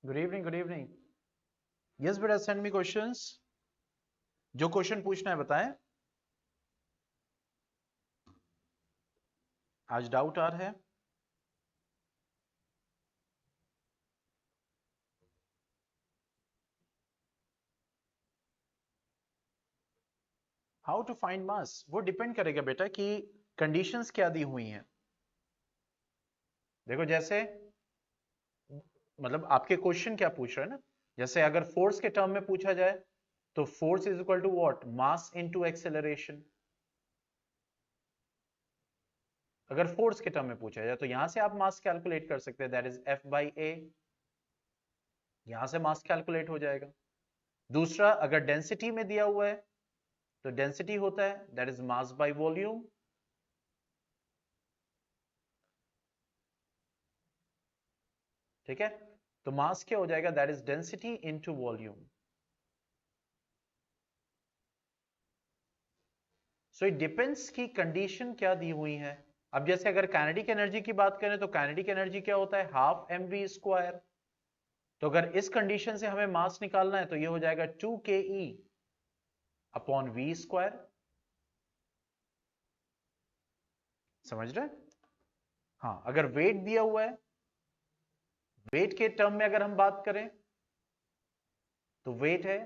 Good evening, good evening. Yes बेटा, send me questions. जो question पूछना है बताएं। आज डाउट आ रहा है। हाउ टू फाइंड मास, वो डिपेंड करेगा बेटा कि कंडीशंस क्या दी हुई हैं। देखो जैसे, मतलब आपके क्वेश्चन क्या पूछ रहे हैं ना। जैसे अगर फोर्स के टर्म में पूछा जाए तो force is equal to what, mass into acceleration. अगर फोर्स के टर्म में पूछा जाए तो यहां से आप मास कैलकुलेट कर सकते हैं, दैट इज एफ बाई ए। यहां से मास कैलकुलेट हो जाएगा। दूसरा, अगर डेंसिटी में दिया हुआ है तो डेंसिटी होता है that is mass by volume. ठीक है, तो मास क्या हो जाएगा, that is density into volume. So it depends कि कंडीशन क्या दी हुई है। अब जैसे अगर काइनेटिक एनर्जी की बात करें तो काइनेटिक एनर्जी क्या होता है, हाफ एम वी स्क्वायर। तो अगर इस कंडीशन से हमें मास निकालना है तो ये हो जाएगा 2 ke अपॉन वी स्क्वायर। समझ रहे हैं? हाँ, अगर वेट दिया हुआ है, वेट के टर्म में अगर हम बात करें तो वेट है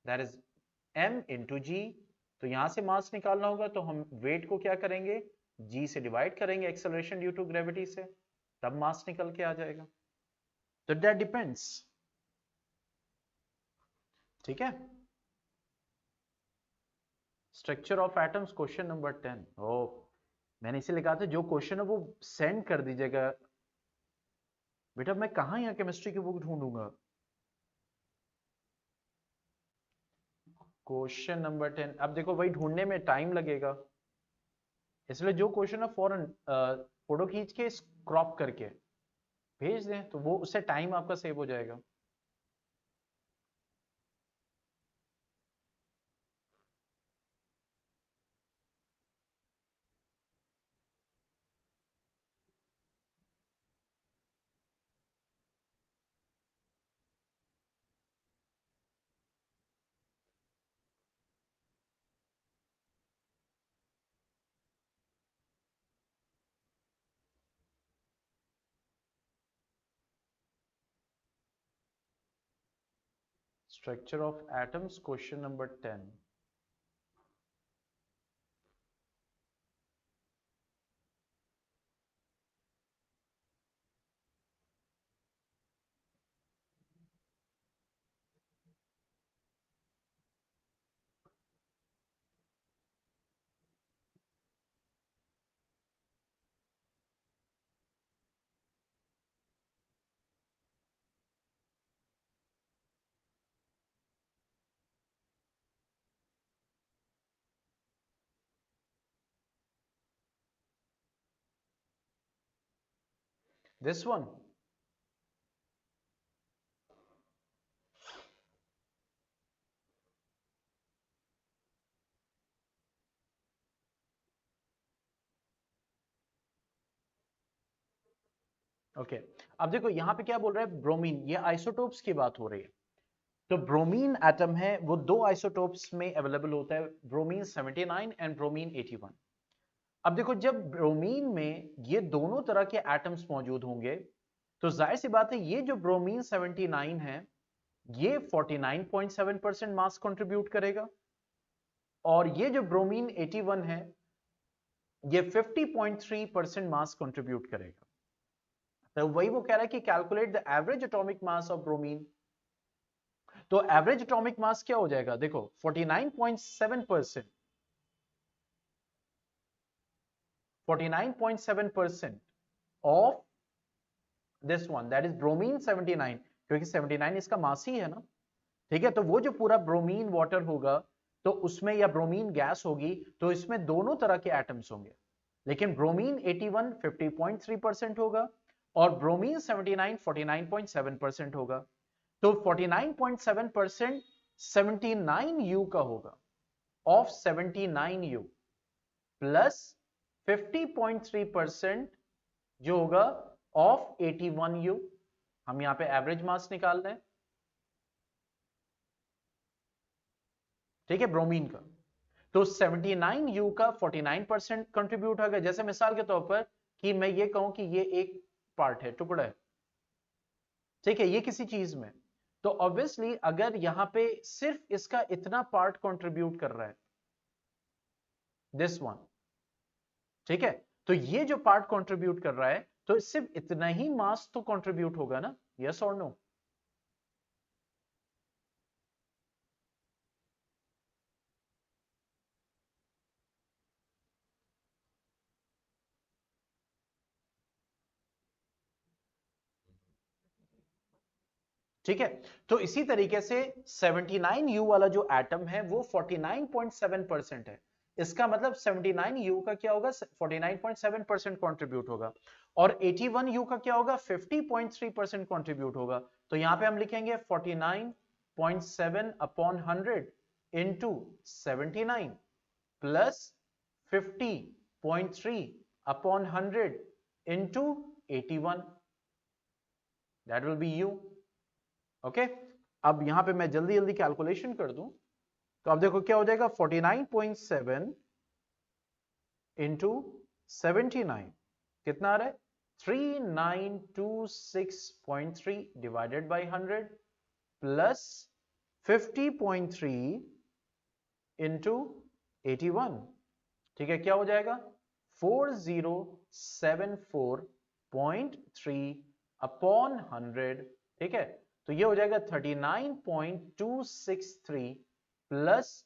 दैट इज m इंटू जी। तो यहां से मास निकालना होगा तो हम वेट को क्या करेंगे, g से डिवाइड करेंगे, एक्सेलरेशन ड्यू टू ग्रेविटी से, तब मास निकल के आ जाएगा। तो दैट डिपेंड्स। ठीक है, structure of atoms question number 10। ओ, मैंने इसीलिए कहा था जो क्वेश्चन है वो सेंड कर दीजिएगा। बेटा मैं कहां यहाँ केमिस्ट्री की बुक ढूंढूंगा। क्वेश्चन नंबर 10, अब देखो वही ढूंढने में टाइम लगेगा, इसलिए जो क्वेश्चन है फौरन फोटो खींच के क्रॉप करके भेज दें तो वो उससे टाइम आपका सेव हो जाएगा। Structure of atoms question number 10। This one, okay. अब देखो यहाँ पे क्या बोल रहा है, ब्रोमीन, ये आइसोटोप्स की बात हो रही है। तो ब्रोमीन एटम है वो दो आइसोटोप्स में अवेलेबल होता है, ब्रोमीन 79 एंड ब्रोमीन 81। अब देखो जब ब्रोमीन में ये दोनों तरह के एटम्स मौजूद होंगे तो जाहिर सी बात है ये जो ब्रोमीन 79 है ये 49.7% मास कंट्रीब्यूट करेगा, और ये जो ब्रोमीन 81 है ये 50.3% मास कंट्रीब्यूट करेगा। तो वही वो कह रहा है कि calculate the average atomic mass of bromine. तो एवरेज एटॉमिक मास क्या हो जाएगा, देखो 49.7%, 49.7% of this one that is bromine 79, क्योंकि 79 इसका मास ही है ना। ठीक है, तो वो जो पूरा ब्रोमीन वाटर होगा तो उसमें, या ब्रोमीन गैस होगी तो इसमें दोनों तरह के एटम्स होंगे, लेकिन ब्रोमीन 81 50.3% होगा और ब्रोमीन 79 49.7% होगा। तो 49.7% 79U का होगा, ऑफ 79U प्लस 50.3% जो होगा ऑफ 81U। हम यहाँ पे एवरेज मास निकाल रहे हैं, ठीक है, ब्रोमीन का। तो 79U का 49% कंट्रीब्यूट होगा। जैसे मिसाल के तौर पर कि मैं ये कहूं कि ये एक पार्ट है, टुकड़ा है, ठीक है, ये किसी चीज में, तो ऑब्वियसली अगर यहां पे सिर्फ इसका इतना पार्ट कंट्रीब्यूट कर रहा है, दिस वन, ठीक है, तो ये जो पार्ट कंट्रीब्यूट कर रहा है, तो सिर्फ इतना ही मास तो कंट्रीब्यूट होगा ना, यस और नो? ठीक है, तो इसी तरीके से 79U वाला जो एटम है वो 49.7% है। इसका मतलब 79U का क्या होगा, 49.7% कंट्रीब्यूट होगा, और 81U का क्या होगा, 50.3% कंट्रीब्यूट होगा। तो यहां पे हम लिखेंगे 49.7 upon 100 into 79 plus 50.3 upon 100 into 81, that will B you. Okay, अब यहां पे मैं जल्दी जल्दी कैलकुलेशन कर दूं, तो अब देखो क्या हो जाएगा, 49.7 इंटू 79 कितना आ रहा है, 3926.3 डिवाइडेड बाई 100 प्लस 50.3 इंटू 81, ठीक है, क्या हो जाएगा, 4074.3 अपॉन 100, ठीक है, तो ये हो जाएगा 39.263 plus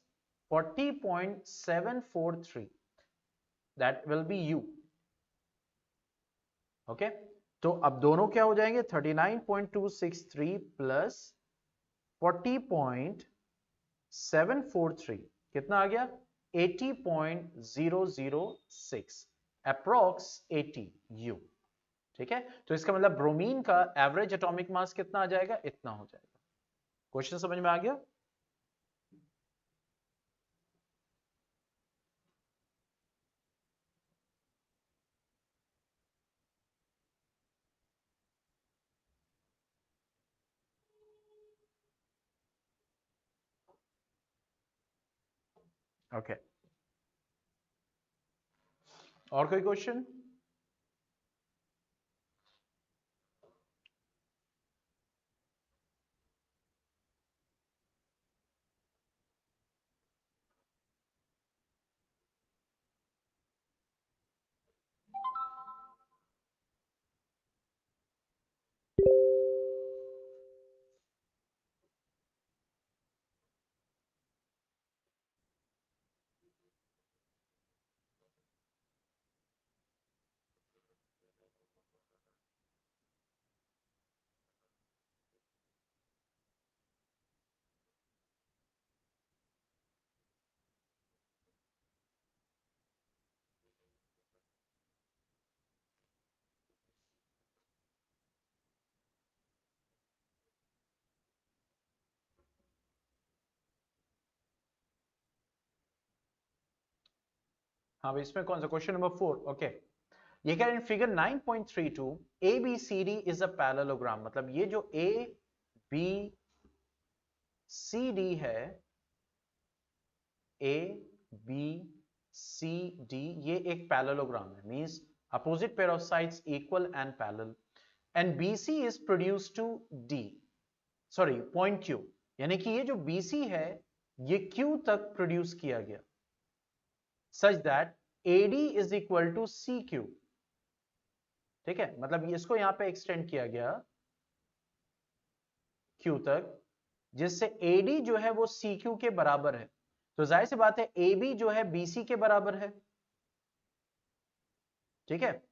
40.743, that will B you. Okay, तो अब दोनों क्या हो जाएंगे, 39.263 प्लस 40.743 कितना आ गया, 80.006, अप्रोक्स 80 यू। ठीक है, तो इसका मतलब ब्रोमीन का एवरेज एटॉमिक मास कितना आ जाएगा, इतना हो जाएगा। क्वेश्चन समझ में आ गया? ओके, और कोई क्वेश्चन? हाँ भाई, इसमें कौन सा क्वेश्चन नंबर 4? ओके, ये कह रहे हैं figure 9.32 ABCD is a parallelogram, मतलब ये जो ABCD है, ABCD ये एक पैरेललोग्राम है, means opposite pair of sides equal and parallel, and BC is produce to D, sorry point Q, यानी कि ये जो BC है ये Q तक प्रोड्यूस किया गया, such that AD is equal to CQ। ठीक है, मतलब इसको यहां पे एक्सटेंड किया गया Q तक, जिससे AD जो है वो CQ के बराबर है, तो जाहिर सी बात है AB जो है BC के बराबर है। ठीक है,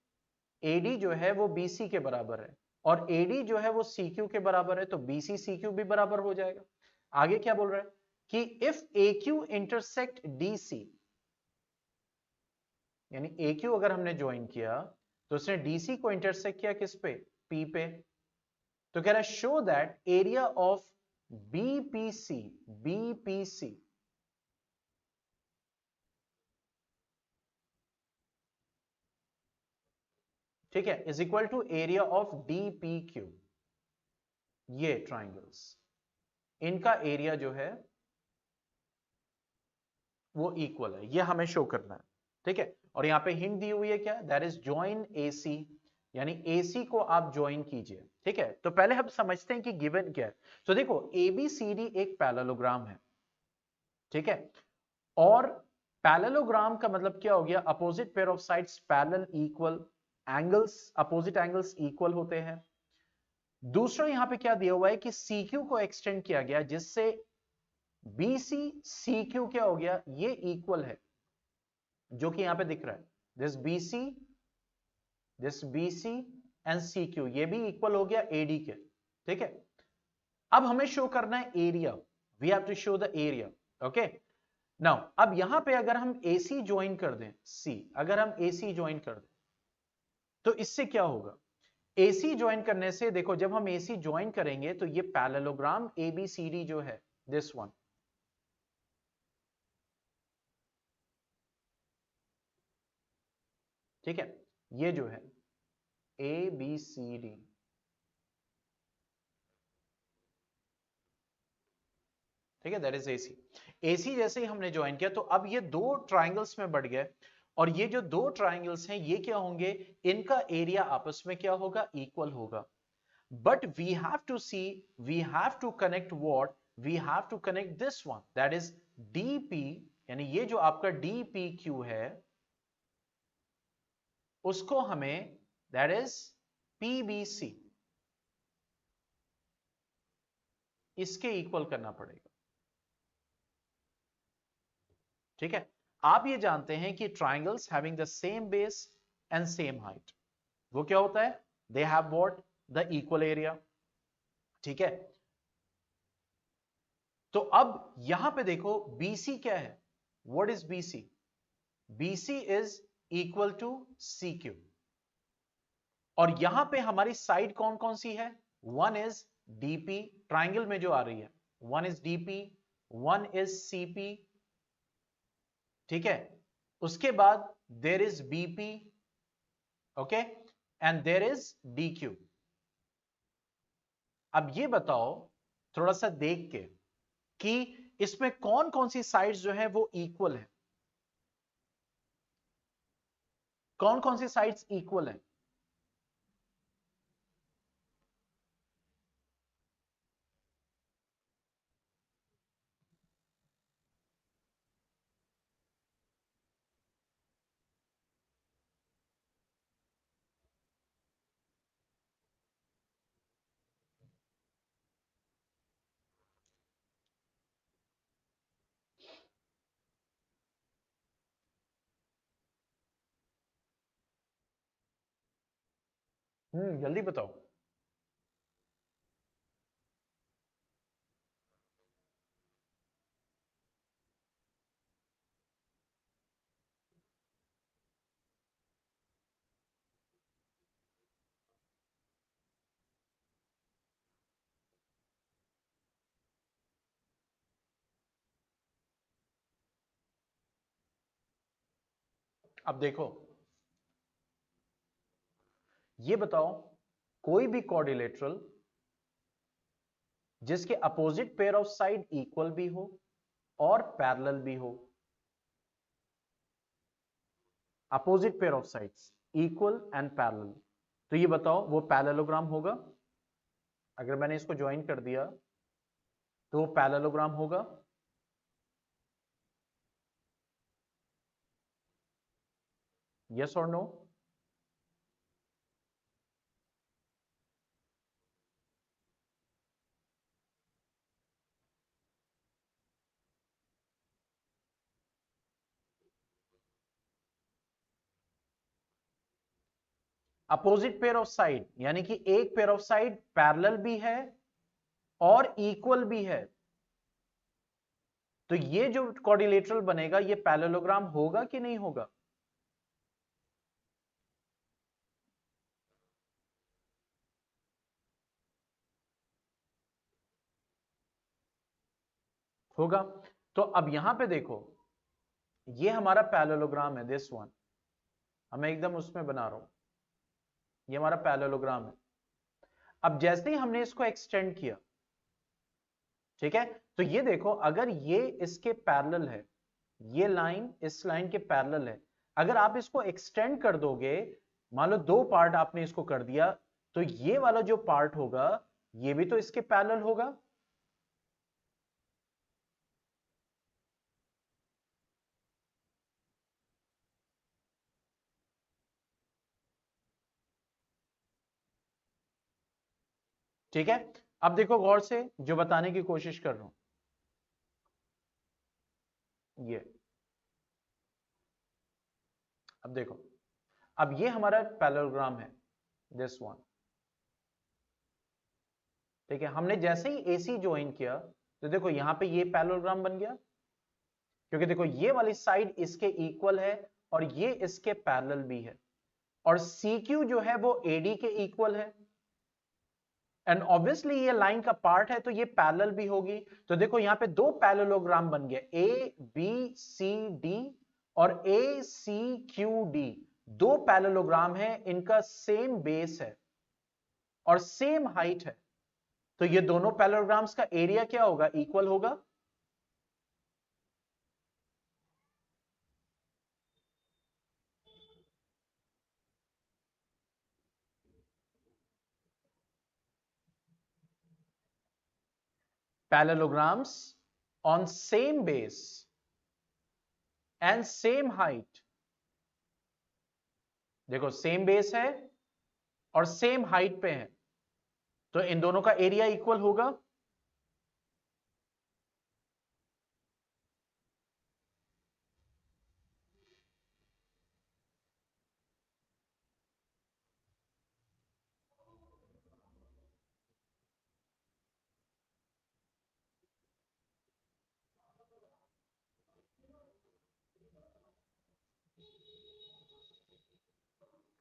AD जो है वो BC के बराबर है, और AD जो है वो CQ के बराबर है, तो BC CQ भी बराबर हो जाएगा। आगे क्या बोल रहा है कि इफ AQ इंटरसेक्ट DC, यानी AQ अगर हमने ज्वाइन किया तो उसने DC को इंटरसेक्ट किया किस पे, P पे, तो कह रहा है show that area of BPC ठीक है is equal to area of DPQ. ये ट्राइंगल्स, इनका एरिया जो है वो इक्वल है, ये हमें शो करना है। ठीक है, और यहां पे हिंट दी हुई है क्या, दैट इज ज्वाइन AC, यानी AC को आप ज्वाइन कीजिए। ठीक है, तो पहले हम समझते हैं कि गिवन क्या है। तो देखो ABCD एक पैरेललोग्राम है। ठीक है, और पैरेललोग्राम का मतलब क्या हो गया, opposite pair of sides parallel equal, angles opposite angles equal होते हैं। दूसरा यहां पे क्या दिया हुआ है कि CQ को एक्सटेंड किया गया, जिससे BC CQ क्या हो गया, ये इक्वल है, जो कि यहां पे दिख रहा है। दिस BC एंड CQ ये भी इक्वल हो गया AD के। ठीक है, अब हमें शो करना है area, we have to show the area. Okay, now अब यहां पे अगर हम AC ज्वाइन कर दें, अगर हम AC ज्वाइन कर दें तो इससे क्या होगा, AC ज्वाइन करने से देखो, जब हम AC ज्वाइन करेंगे तो ये पैरेललोग्राम ABCD जो है, दिस वन, ठीक है, ये जो है ABCD, ठीक है, दैट इज AC जैसे ही हमने ज्वाइन किया तो अब ये दो ट्राइंगल्स में बढ़ गए, और ये जो दो ट्राइंगल्स हैं ये क्या होंगे, इनका एरिया आपस में क्या होगा, इक्वल होगा। But we have to see, we have to connect what, we have to connect this one, that is DP, यानी ये जो आपका DPQ है उसको हमें, दैट इज PBC, इसके इक्वल करना पड़ेगा। ठीक है, आप ये जानते हैं कि triangles having the same base and same height, वो क्या होता है, they have what, the equal area. ठीक है, तो अब यहां पे देखो BC क्या है, what is BC, BC is equal to CQ, और यहां पे हमारी साइड कौन कौन सी है, वन इज DP, ट्राइंगल में जो आ रही है, one is DP, one is CP। ठीक है, उसके बाद there is BP, okay, and there is DQ। अब ये बताओ थोड़ा सा देख के कि इसमें कौन कौन सी साइड्स जो है वो इक्वल है, कौन कौन सी साइड्स इक्वल है। जल्दी बताओ। अब देखो, ये बताओ कोई भी क्वाड्रिलेटरल जिसके opposite pair of side equal भी हो और पैरेलल भी हो, opposite pair of sides equal and parallel, तो ये बताओ वो पैरेललोग्राम होगा। अगर मैंने इसको ज्वाइन कर दिया तो वो पैरेललोग्राम होगा। यस और no. Opposite pair of side यानी कि एक पेयर ऑफ साइड पैरेलल भी है और इक्वल भी है, तो ये जो क्वाड्रिलेटरल बनेगा ये पैरेललोग्राम होगा कि नहीं होगा, होगा। तो अब यहां पे देखो, ये हमारा पैरेललोग्राम है, दिस वन, मैं एकदम उसमें बना रहा हूं, ये हमारा पैरेललोग्राम है। अब जैसे ही हमने इसको एक्सटेंड किया, ठीक है, तो ये देखो अगर ये इसके पैरेलल है, ये लाइन इस लाइन के पैरेलल है, अगर आप इसको एक्सटेंड कर दोगे, मान लो दो पार्ट आपने इसको कर दिया, तो ये वाला जो पार्ट होगा ये भी तो इसके पैरेलल होगा। ठीक है, अब देखो गौर से जो बताने की कोशिश कर रहा हूं, ये अब देखो, अब ये हमारा पैरेललोग्राम है, दिस वन, ठीक है, हमने जैसे ही AC ज्वाइन किया तो देखो यहां पे ये पैरेललोग्राम बन गया, क्योंकि देखो ये वाली साइड इसके इक्वल है और ये इसके पैरेलल भी है, और CQ जो है वो AD के इक्वल है, एंड ऑब्वियसली ये लाइन का पार्ट है तो ये पैरेलल भी होगी। तो देखो यहां पे दो पैरेललोग्राम बन गए, ABCD और ACQD, दो पैरेललोग्राम है, इनका सेम बेस है और सेम हाइट है, तो ये दोनों पैरेललोग्राम्स का एरिया क्या होगा, इक्वल होगा। Parallelograms on same base and same height, देखो सेम बेस है और सेम हाइट पे है, तो इन दोनों का एरिया इक्वल होगा।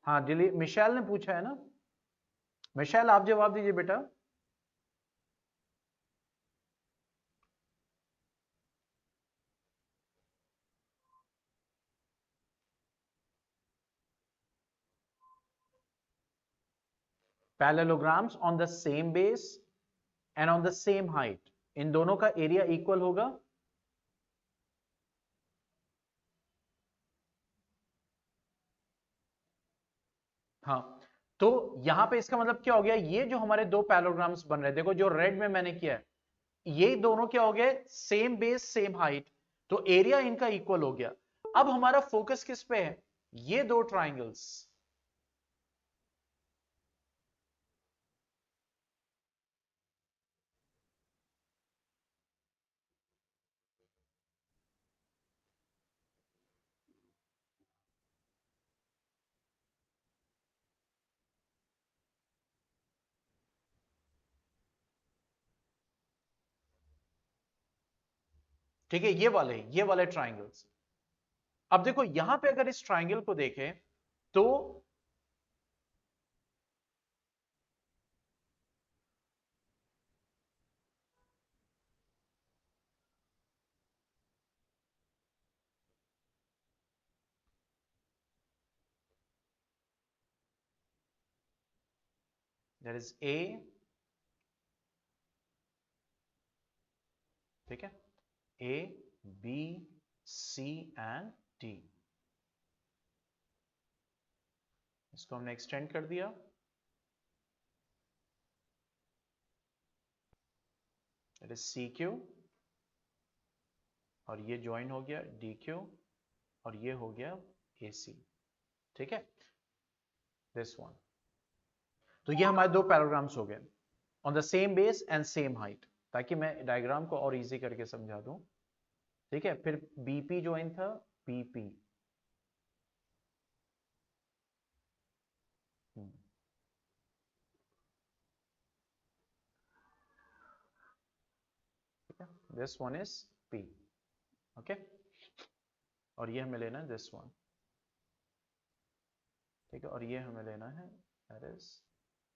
हाँ दिलीप, मिशेल ने पूछा है ना, मिशेल आप जवाब दीजिए बेटा। Parallelograms on the same base and on the same height, इन दोनों का एरिया इक्वल होगा। हाँ, तो यहां पे इसका मतलब क्या हो गया, ये जो हमारे दो पैरेललोग्राम्स बन रहे हैं, देखो जो रेड में मैंने किया है, ये दोनों क्या हो गए, सेम बेस सेम हाइट, तो एरिया इनका इक्वल हो गया। अब हमारा फोकस किस पे है, ये दो ट्राइंगल्स, ठीक है, ये वाले ट्राइंगल्स। अब देखो यहां पे अगर इस ट्राइंगल को देखें तो दैट इज A, ठीक है, A B C and D, इसको हमने एक्सटेंड कर दिया, दैट इज CQ, और ये ज्वाइन हो गया DQ, और ये हो गया AC, ठीक है, दिस वन। तो ये हमारे दो पैराग्राम्स हो गए on the same base and same height, ताकि मैं डायग्राम को और इजी करके समझा दूं, ठीक है। फिर BP ज्वाइन था BP, this one is P, okay, और ये हमें लेना है दिस वन, ठीक है, और ये हमें लेना है that is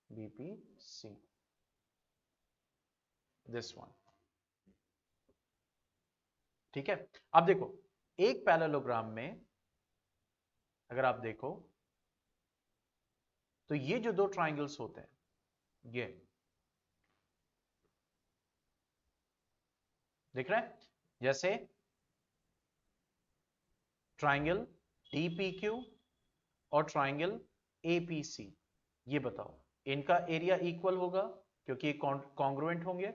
BPC, this one, ठीक है। अब देखो एक पैरेललोग्राम में अगर आप देखो तो ये जो दो ट्राइंगल्स होते हैं, ये दिख रहा है, जैसे ट्राइंगल डीपीक्यू और ट्राइंगल एपीसी, ये बताओ इनका एरिया इक्वल होगा क्योंकि कॉन्ग्रुएंट होंगे,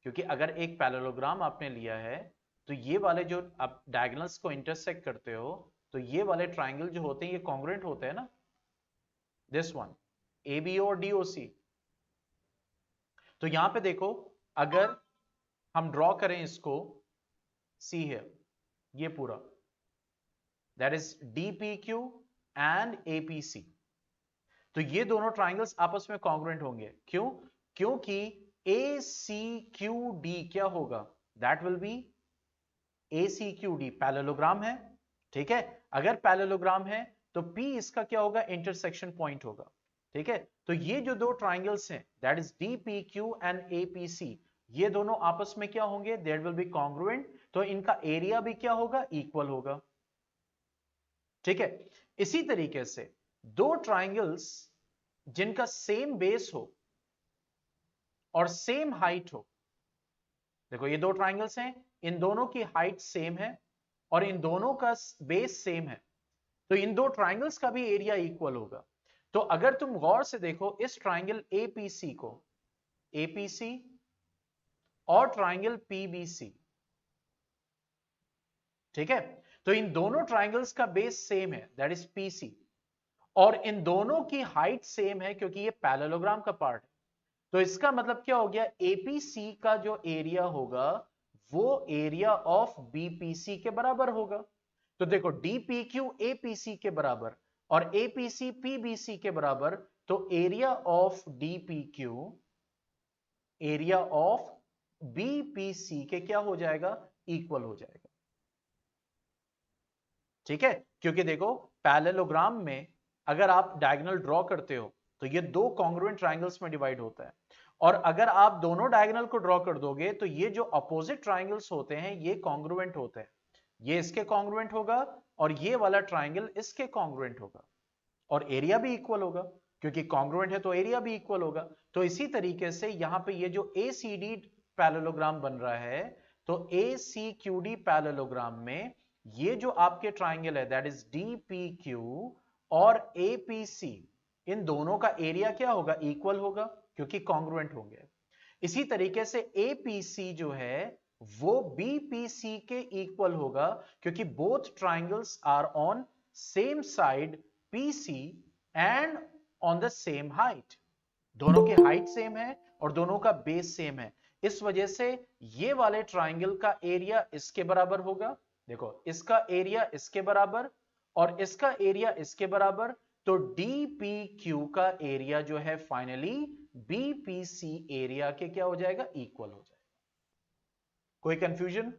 क्योंकि अगर एक पैरेललोग्राम आपने लिया है तो ये वाले जो आप डायगोनल्स को इंटरसेक्ट करते हो तो ये वाले ट्राइंगल जो होते हैं ये कॉन्ग्रुएंट होते हैं ना, दिस वन एबी और डीओसी। तो यहां पे देखो, अगर हम ड्रॉ करें इसको, सी है ये पूरा, that is DPQ and APC, तो ये दोनों ट्राइंगल्स आपस में कॉन्ग्रुएंट होंगे। क्यों? क्योंकि ए सी क्यू डी क्या होगा, that will be A C Q D, parallelogram है, ठीक है। अगर पैरेललोग्राम है तो P इसका क्या होगा, इंटरसेक्शन पॉइंट होगा, ठीक है। तो ये जो दो ट्राइंगल्स हैं that is DPQ and APC, ये दोनों आपस में क्या होंगे, देयर विल बी कॉन्ग्रुएंट, तो इनका एरिया भी क्या होगा, इक्वल होगा, ठीक है। इसी तरीके से दो ट्राइंगल्स जिनका सेम बेस हो और सेम हाइट हो, देखो ये दो ट्राइंगल्स हैं, इन दोनों की हाइट सेम है और इन दोनों का बेस सेम है, तो इन दो ट्राइंगल्स का भी एरिया इक्वल होगा। तो अगर तुम गौर से देखो इस ट्राइंगल एपीसी को, एपीसी और ट्राइंगल पीबीसी, ठीक है, तो इन दोनों ट्राइंगल्स का बेस सेम है दैट इज पीसी, और इन दोनों की हाइट सेम है क्योंकि ये पैरेललोग्राम का पार्ट है। तो इसका मतलब क्या हो गया, एपीसी का जो एरिया होगा वो एरिया ऑफ बीपीसी के बराबर होगा। तो देखो डीपीक्यू एपीसी के बराबर और एपीसी पीबीसी के बराबर, तो area of DPQ area of BPC के क्या हो जाएगा, इक्वल हो जाएगा, ठीक है। क्योंकि देखो पैरेललोग्राम में अगर आप डायगोनल ड्रॉ करते हो तो ये दो कॉन्ग्रुएंट ट्राइंगल्स में डिवाइड होता है, और अगर आप दोनों डायगोनल को ड्रॉ कर दोगे तो ये जो अपोजिट ट्राइंगल्स होते हैं ये कॉन्ग्रुएंट होते हैं, ये इसके कॉन्ग्रुएंट होगा और ये वाला ट्राइंगल इसके कॉन्ग्रुएंट होगा, और एरिया भी इक्वल होगा क्योंकि कॉन्ग्रुएंट है तो एरिया भी इक्वल होगा। तो इसी तरीके से यहां पे ये जो ACD पैरेललोग्राम बन रहा है, तो ACQD पैरेललोग्राम में ये जो आपके ट्राइंगल है दैट इज DPQ और APC, इन दोनों का एरिया क्या होगा, इक्वल होगा क्योंकि कॉन्ग्रुएंट होंगे। इसी तरीके से APC जो है वो BPC के इक्वल होगा क्योंकि both triangles are on same side PC and on the same height, दोनों की हाइट सेम है और दोनों का बेस सेम है, इस वजह से ये वाले ट्राइंगल का एरिया इसके बराबर होगा, देखो इसका एरिया इसके बराबर और इसका एरिया इसके बराबर, तो DPQ का एरिया जो है फाइनली BPC एरिया के क्या हो जाएगा, इक्वल हो जाएगा। कोई कंफ्यूजन?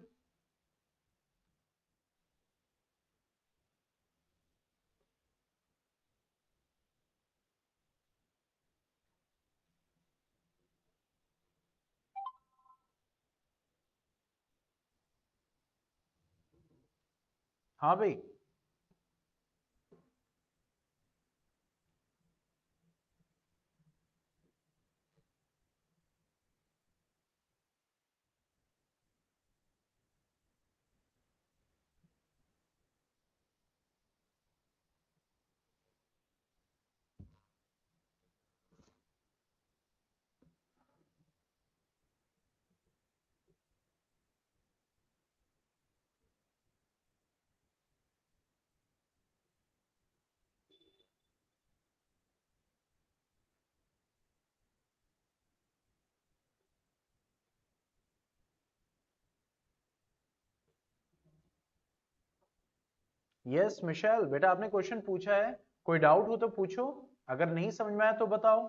हाँ भाई, यस मिशेल बेटा, आपने क्वेश्चन पूछा है, कोई डाउट हो तो पूछो, अगर नहीं समझ में आया तो बताओ।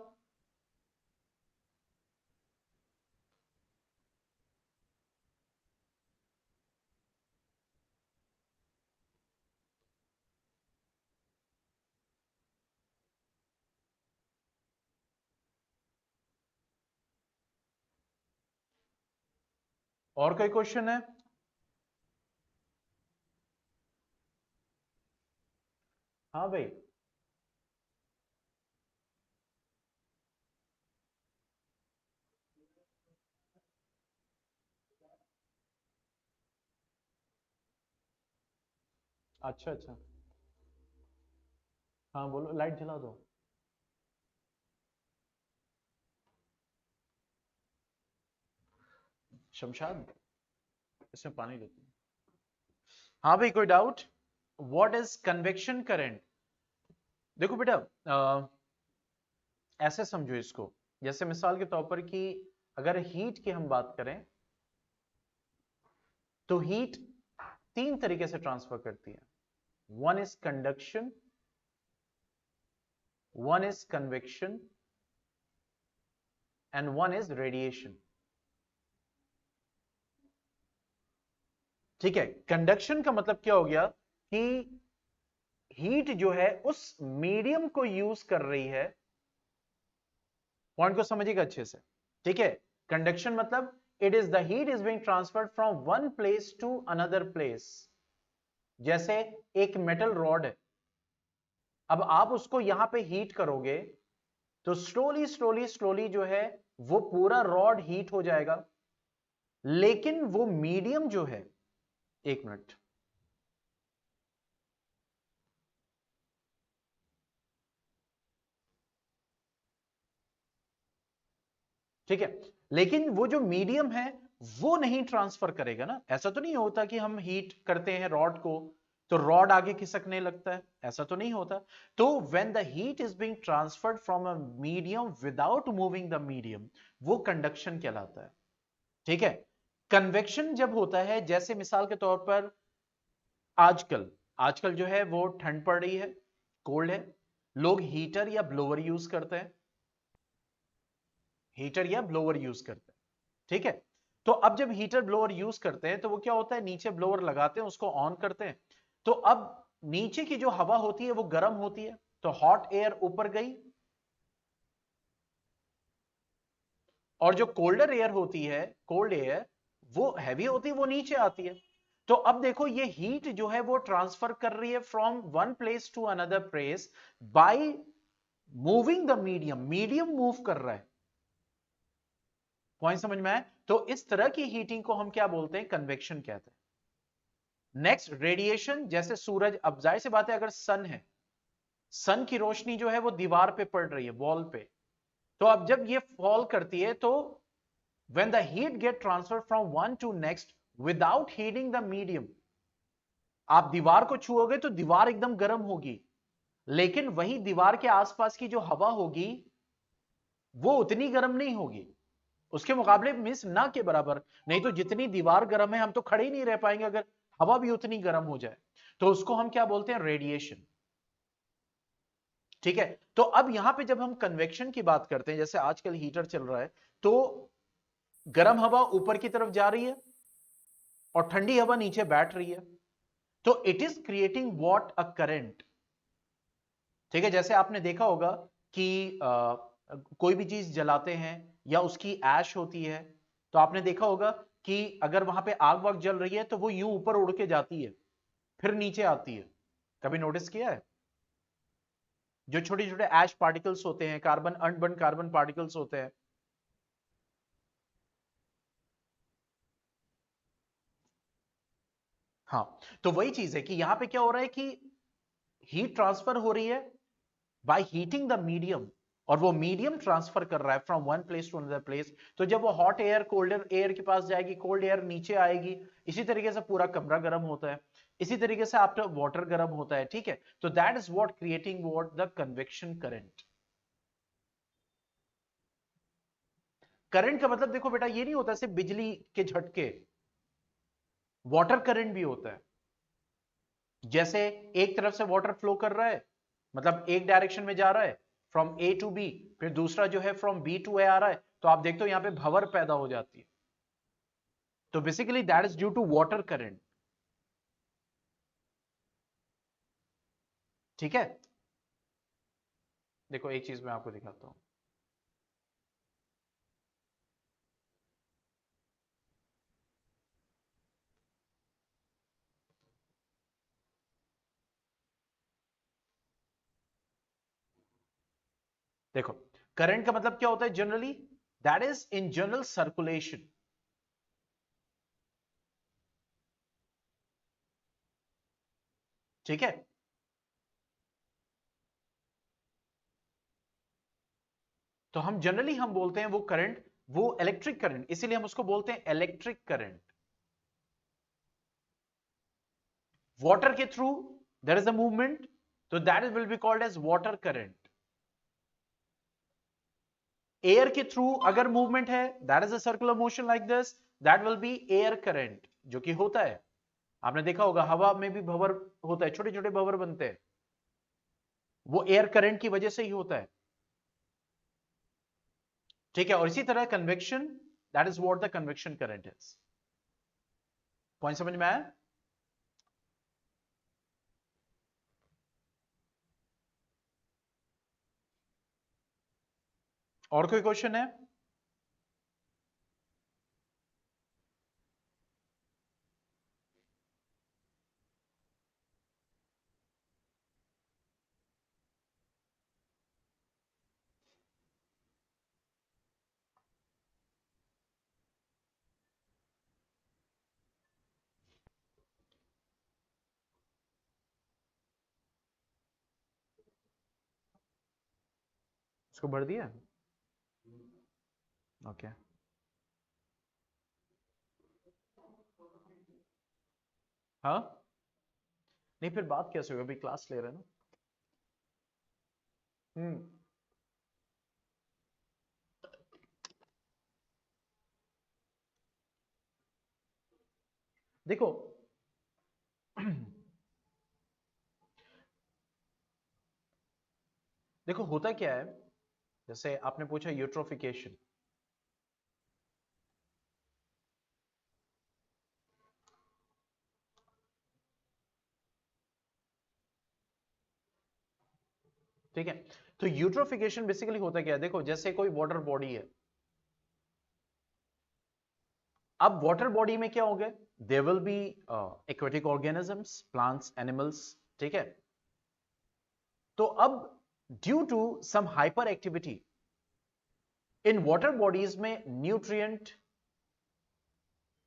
और कोई क्वेश्चन है? हाँ भाई, अच्छा अच्छा। हाँ बोलो, लाइट जला दो। शमशाद, इसमें पानी लेते हैं। हाँ भाई, कोई doubt? What is convection current? देखो बेटा, ऐसे समझो इसको, जैसे मिसाल के तौर पर कि अगर हीट की हम बात करें तो हीट तीन तरीके से ट्रांसफर करती है। One is conduction, one is convection and one is radiation. ठीक है, कंडक्शन का मतलब क्या हो गया कि हीट जो है उस मीडियम को यूज कर रही है। पॉइंट को समझिएगा अच्छे से, ठीक है। कंडक्शन मतलब it is the heat is being transferred from one place to another place. जैसे एक मेटल रॉड है, अब आप उसको यहां पे हीट करोगे तो स्लोली स्लोली स्लोली जो है वो पूरा रॉड हीट हो जाएगा, लेकिन वो मीडियम जो है, एक मिनट, ठीक है, लेकिन वो जो मीडियम है वो नहीं ट्रांसफर करेगा ना। ऐसा तो नहीं होता कि हम हीट करते हैं रॉड को तो रॉड आगे खिसकने लगता है, ऐसा तो नहीं होता। तो when the heat is being transferred from a medium without moving the medium, वो कंडक्शन कहलाता है। ठीक है, कन्वेक्शन जब होता है, जैसे मिसाल के तौर पर आजकल आजकल जो है वो ठंड पड़ रही है, कोल्ड है, लोग हीटर या ब्लोअर यूज करते हैं, हीटर या ब्लोअर यूज करते हैं। ठीक है, तो अब जब हीटर ब्लोअर यूज करते हैं तो वो क्या होता है, नीचे ब्लोअर लगाते हैं, उसको ऑन करते हैं, तो अब नीचे की जो हवा होती है वो गर्म होती है, तो हॉट एयर ऊपर गई, और जो कोल्डर एयर होती है, कोल्ड एयर, वो हैवी होती है, वो नीचे आती है। तो अब देखो ये हीट जो है वो ट्रांसफर कर रही है from one place to another place by moving the medium, medium move कर रहा है। पॉइंट समझ में आया? तो इस तरह की हीटिंग को हम क्या बोलते हैं, कन्वेक्शन कहते हैं। Next, radiation. जैसे सूरज, अब जाहिर सी बात है अगर सन है, सन की रोशनी जो है वो दीवार पे पड़ रही है, वॉल पे, तो अब जब ये फॉल करती है तो when the heat get transferred from one to next without heating the medium, आप दीवार को छुओगे तो दीवार एकदम गर्म होगी, लेकिन वही दीवार के आसपास की जो हवा होगी वो उतनी गर्म नहीं होगी, उसके मुकाबले मींस ना के बराबर। नहीं तो जितनी दीवार गर्म है हम तो खड़े ही नहीं रह पाएंगे अगर हवा भी उतनी गर्म हो जाए। तो उसको हम क्या बोलते हैं, रेडिएशन। ठीक है, तो अब यहां पे जब हम कन्वेक्शन की बात करते हैं, जैसे आजकल हीटर चल रहा है, तो गर्म हवा ऊपर की तरफ जा रही है और ठंडी हवा नीचे बैठ रही है, तो it is creating what, a current. ठीक है, जैसे आपने देखा होगा कि कोई भी चीज जलाते हैं या उसकी ऐश होती है, तो आपने देखा होगा कि अगर वहां पे आग वाग जल रही है तो वो यूं ऊपर उड़ के जाती है, फिर नीचे आती है। कभी नोटिस किया है? जो छोटे छोटे ऐश पार्टिकल्स होते हैं, कार्बन अनबर्न कार्बन पार्टिकल्स होते हैं। हाँ, तो वही चीज है कि यहां पे क्या हो रहा है कि हीट ट्रांसफर हो रही है बाय हीटिंग द मीडियम, और वो मीडियम ट्रांसफर कर रहा है from one place to another place. तो जब वो हॉट एयर कोल्डर एयर के पास जाएगी, कोल्ड एयर नीचे आएगी, इसी तरीके से पूरा कमरा गर्म होता है, इसी तरीके से आफ्टर वाटर गर्म होता है। ठीक है, तो that is what creating what, the convection current. Current का मतलब देखो बेटा, ये नहीं होता सिर्फ बिजली के झटके, वाटर करंट भी होता है। जैसे एक तरफ से वाटर फ्लो कर रहा है, मतलब एक डायरेक्शन में जा रहा है फ्रॉम ए टू बी, फिर दूसरा जो है फ्रॉम बी टू ए आ रहा है, तो आप देखते हो यहां पे भंवर पैदा हो जाती है। तो basically that is due to water current. ठीक है, देखो एक चीज मैं आपको दिखाता हूं। देखो, करंट का मतलब क्या होता है generally, that is in general circulation. ठीक है, तो हम जनरली हम बोलते हैं वो करंट, वो इलेक्ट्रिक करंट, इसीलिए हम उसको बोलते हैं इलेक्ट्रिक करंट। वाटर के through there is a movement, तो that will be called as water current. Air के थ्रू अगर मूवमेंट है, that is a circular motion like this, that will be air current, जो कि होता है, आपने देखा होगा हवा में भी भंवर होता है, छोटे छोटे भंवर बनते हैं, वो एयर करंट की वजह से ही होता है। ठीक है, और इसी तरह convection, that is what the convection current is. Point समझ में आया? और कोई क्वेश्चन है? इसको भर दिया? ओके, हाँ, नहीं फिर बात कैसे होगी, अभी क्लास ले रहे हैं ना। हम्म, देखो देखो होता क्या है, जैसे आपने पूछा यूट्रोफिकेशन, ठीक है, तो यूट्रोफिकेशन बेसिकली होता क्या है, देखो जैसे कोई वाटर बॉडी है, अब वाटर बॉडी में क्या हो गए, there will be aquatic organisms, plants, animals, ठीक है, तो अब due to some hyper activity in water bodies में न्यूट्रिएंट,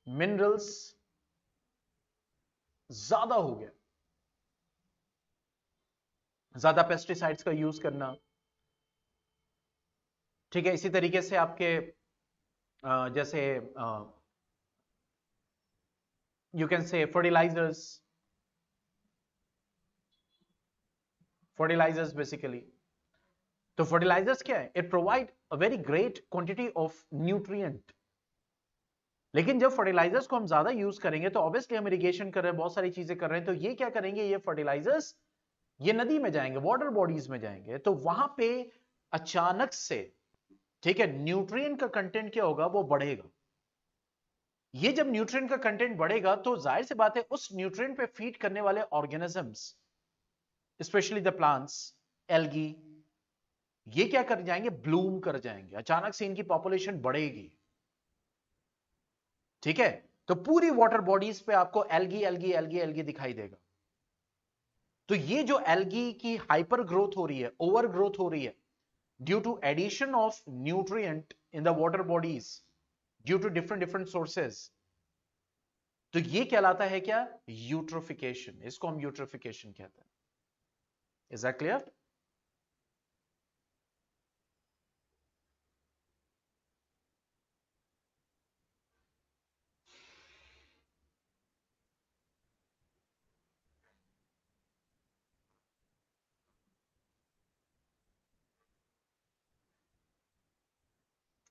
मिनरल्स ज्यादा हो गया, ज्यादा पेस्टिसाइड्स का यूज करना, ठीक है, इसी तरीके से आपके जैसे you can say fertilisers, fertilisers basically, तो फर्टिलाइजर्स क्या है, it provide a very great quantity of nutrient, लेकिन जब फर्टिलाइजर्स को हम ज्यादा यूज करेंगे तो ऑब्वियसली हम इरिगेशन कर रहे हैं, बहुत सारी चीजें कर रहे हैं, तो ये क्या करेंगे, ये फर्टिलाइजर्स ये नदी में जाएंगे, वाटर बॉडीज में जाएंगे, तो वहां पे अचानक से, ठीक है, न्यूट्रिएंट का कंटेंट क्या होगा, वो बढ़ेगा। ये जब न्यूट्रिएंट का कंटेंट बढ़ेगा तो जाहिर सी बात है उस न्यूट्रिएंट पे फीड करने वाले organisms, specially the plants, algae, ये क्या कर जाएंगे, ब्लूम कर जाएंगे, अचानक से इनकी पॉपुलेशन बढ़ेगी, ठीक है, तो पूरी वाटर बॉडीज पे आपको एल्गी एल्गी एल्गी एल्गी दिखाई देगा। तो ये जो एल्गी की हाइपर ग्रोथ हो रही है, ओवर ग्रोथ हो रही है, due to addition of nutrient in the water bodies, due to different different sources, तो ये कहलाता है क्या, यूट्रोफिकेशन, इसको हम यूट्रोफिकेशन कहते हैं। Is that clear?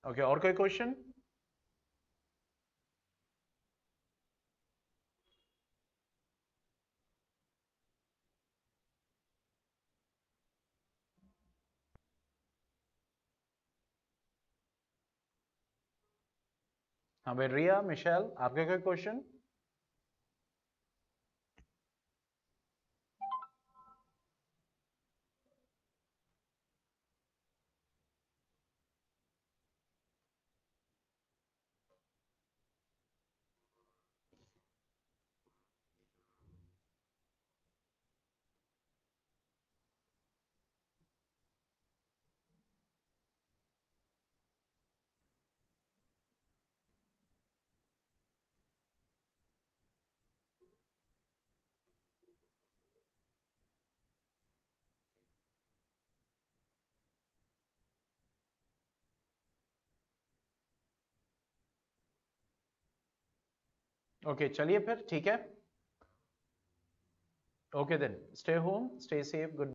ओके, और कोई क्वेश्चन? हाँ भाई, रिया, मिशेल, आपके कोई क्वेश्चन? ओके चलिए फिर ठीक है। Okay then, stay home, stay safe, good